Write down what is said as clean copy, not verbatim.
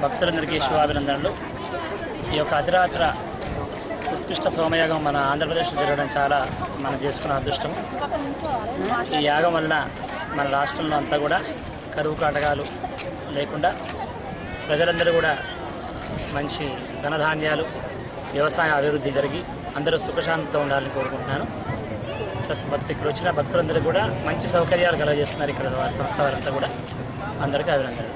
భక్తులందరికీ శుభాభినందనలు. ఈ యొక్క అతిరాత్ర ఉత్కృష్ట సోమయాగం మన ఆంధ్రప్రదేశ్లో జరగడం చాలా మనం చేసుకున్న అదృష్టం. ఈ యాగం వలన మన రాష్ట్రంలో అంతా కూడా కరువు కాటకాలు లేకుండా ప్రజలందరూ కూడా మంచి ధనధాన్యాలు వ్యవసాయ అభివృద్ధి జరిగి అందరూ సుఖశాంతితో ఉండాలని కోరుకుంటున్నాను. ప్లస్ ఇక్కడ వచ్చిన భక్తులందరూ కూడా మంచి సౌకర్యాలు కలగజేస్తున్నారు. ఇక్కడ సంస్థ వారంతా కూడా అందరికీ అభినందనలు.